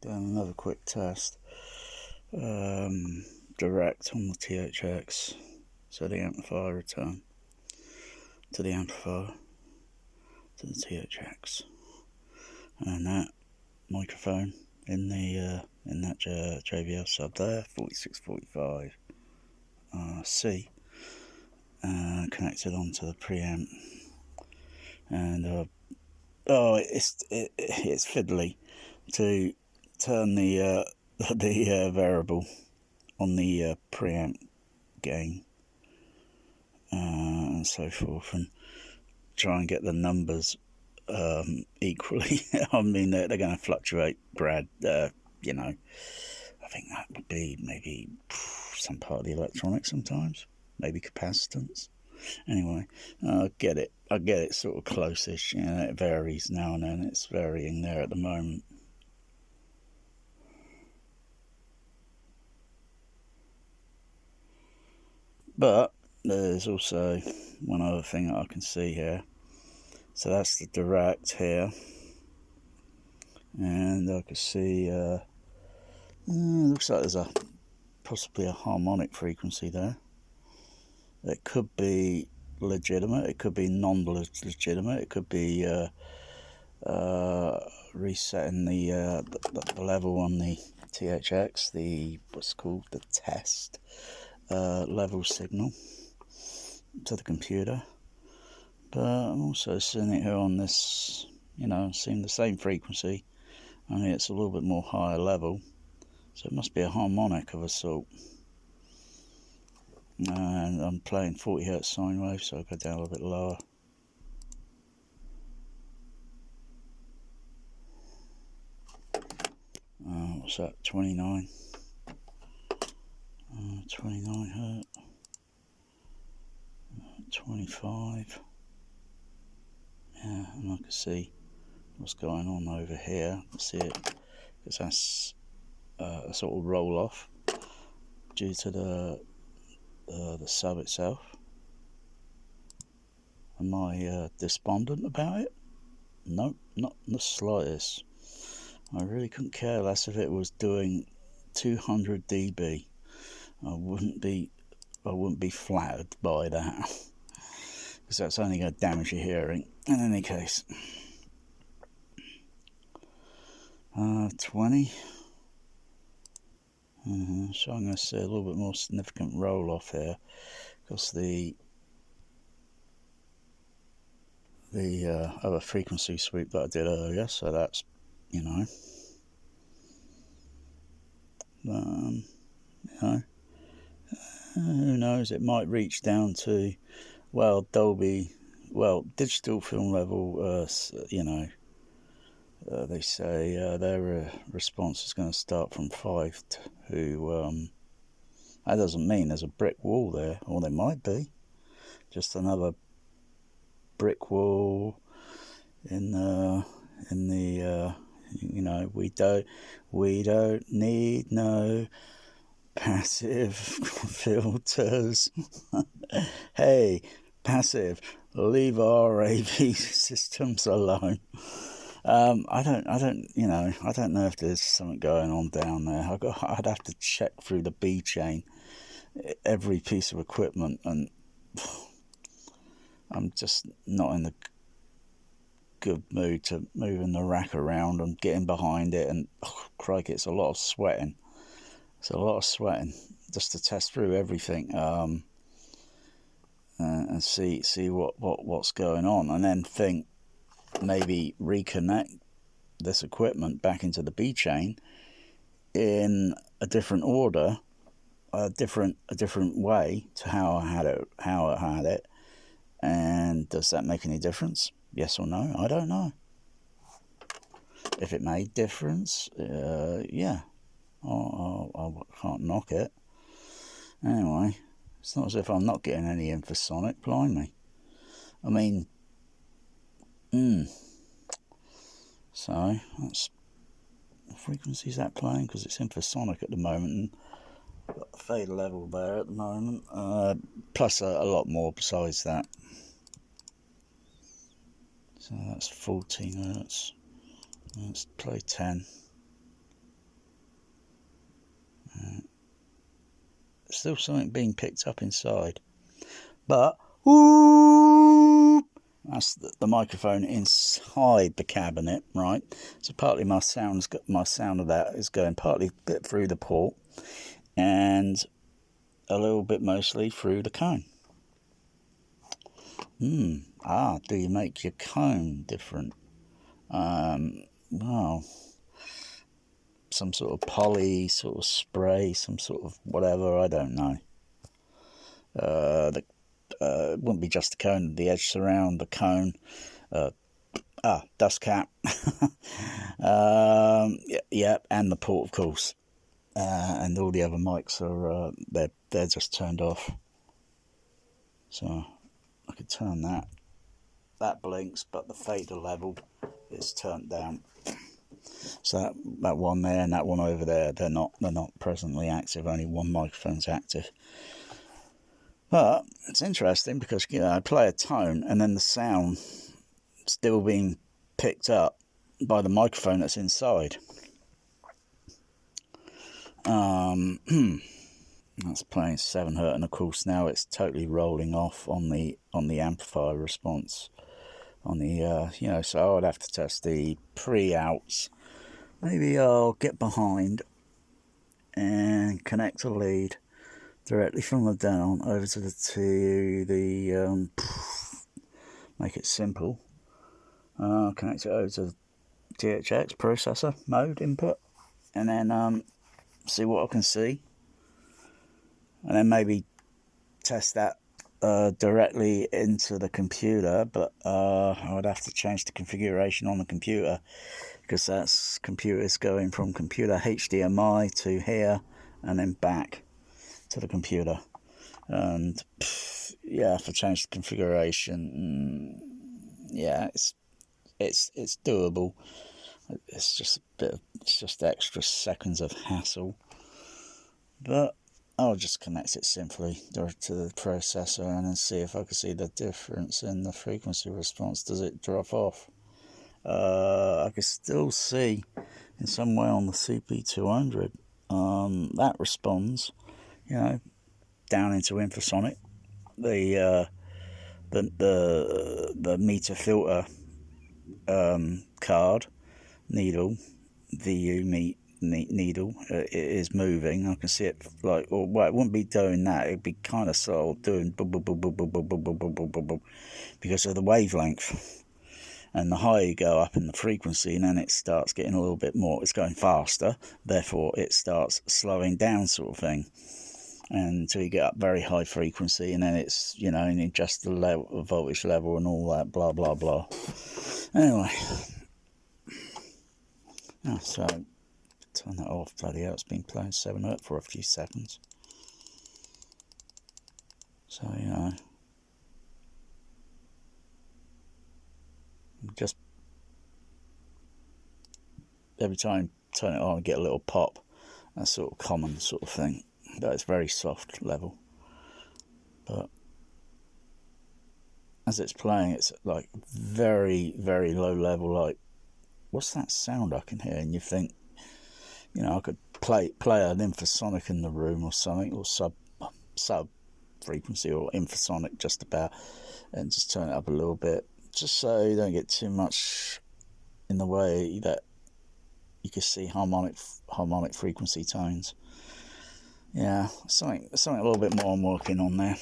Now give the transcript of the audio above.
Doing another quick test. Direct on the THX, so the amplifier return to the amplifier to the THX, and that microphone in that JBL sub there, 4645 C, connected onto the preamp, and it's fiddly to turn the variable on the preamp gain and so forth, and try and get the numbers equally. I mean, they're going to fluctuate, Brad. I think that would be maybe some part of the electronics sometimes, maybe capacitance. Anyway, I get it sort of close-ish. It varies now and then. It's varying there at the moment. But there's also one other thing that I can see here. So that's the direct here, and I can see looks like there's possibly a harmonic frequency there. It could be legitimate, it could be non-legitimate, it could be resetting the level on the THX, the test level signal to the computer. But I'm also seeing it here on this, seeing the same frequency, only it's a little bit more higher level, so it must be a harmonic of a sort. And I'm playing 40 Hz sine wave, so I'll go down a little bit lower. What's that? 29. 29 Hz. 25. Yeah, and I can see what's going on over here. I can see it because that's a sort of roll off due to the sub itself. Am I despondent about it? Nope, not the slightest. I really couldn't care less if it was doing 200 dB. I wouldn't be flattered by that, because that's only going to damage your hearing. In any case, 20. So I'm going to see a little bit more significant roll off here, because the other frequency sweep that I did earlier. So that's who knows? It might reach down to digital film level. They say their response is going to start from 5 to. That doesn't mean there's a brick wall there, or there might be just another brick wall in the. We don't need no passive filters. Hey, passive, leave our AV systems alone. I don't know if there's something going on down there. I'd have to check through the B chain, every piece of equipment, and I'm just not in the good mood to moving the rack around and getting behind it, and crikey, it's a lot of sweating. It's a lot of sweating just to test through everything and see what's going on, and then think maybe reconnect this equipment back into the B chain in a different order, a different way to how I had it. And does that make any difference? Yes or no? I don't know. If it made difference, yeah, I can't knock it. Anyway, it's not as if I'm not getting any infrasonic, blimey. I mean, so that's what frequency is that playing, because it's infrasonic at the moment, and got the fade level there at the moment, plus a lot more besides that. So that's 14 Hz. Let's play 10. still something being picked up inside. But whoop, that's the microphone inside the cabinet, right? So partly my sound of that is going partly a bit through the port and a little bit mostly through the cone. Do you make your cone different? Well, some sort of poly sort of spray, some sort of whatever, I don't know. It wouldn't be just the cone, the edge surround, the cone, dust cap, yeah, and the port, of course, and all the other mics are they're just turned off. So I could turn that. That blinks, but the fader level is turned down. So that one there and that one over there, they're not presently active. Only one microphone's active. But it's interesting because I play a tone and then the sound still being picked up by the microphone that's inside. That's playing 7 Hz, and of course now it's totally rolling off on the amplifier response. On the so I'd have to test the pre-outs. Maybe I'll get behind and connect a lead directly from the down over to the make it simple. Connect it over to the THX processor mode input, and then see what I can see, and then maybe test that directly into the computer. But I would have to change the configuration on the computer, because that's computer's going from computer HDMI to here and then back to the computer. And yeah, if I change the configuration, yeah, it's doable. It's just extra seconds of hassle, but I'll just connect it simply to the processor and then see if I can see the difference in the frequency response. Does it drop off? I can still see in some way on the CP200 that responds, down into infrasonic. The meter filter card needle, VU needle, it is moving. I can see it it wouldn't be doing that. It'd be kind of sort of doing because of the wavelength. And the higher you go up in the frequency, and then it starts getting a little bit more, it's going faster, therefore it starts slowing down, sort of thing, until you get up very high frequency, and then it's, and you adjust the voltage level and all that, blah, blah, blah. Anyway, so turn that off. Bloody hell, it's been playing 7 Hz for a few seconds. So, just every time turn it on and get a little pop. That's sort of common sort of thing. But it's very soft level. But as it's playing, it's like very, very low level. Like, what's that sound I can hear? And you think, I could play an infrasonic in the room or something, or sub frequency or infrasonic just about, and just turn it up a little bit, just so you don't get too much in the way that you can see harmonic frequency tones. Yeah, something a little bit more I'm working on there.